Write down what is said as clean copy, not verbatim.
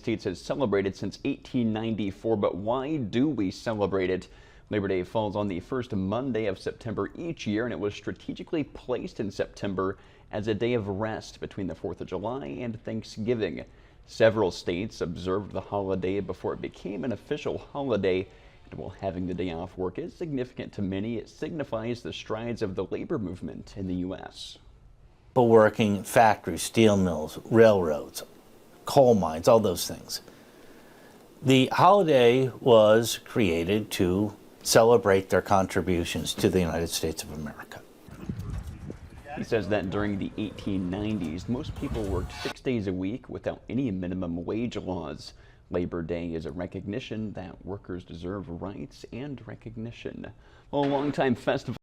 States has celebrated since 1894, but why do we celebrate it? Labor Day falls on the first Monday of September each year, and it was strategically placed in September as a day of rest between the 4th of July and Thanksgiving. Several states observed the holiday before it became an official holiday. And while having the day off work is significant to many, it signifies the strides of the labor movement in the U.S. People working factories, steel mills, railroads, coal mines, all those things. The holiday was created to celebrate their contributions to the United States of America. He says that during the 1890s, most people worked 6 days a week without any minimum wage laws. Labor Day is a recognition that workers deserve rights and recognition. Well, a longtime festival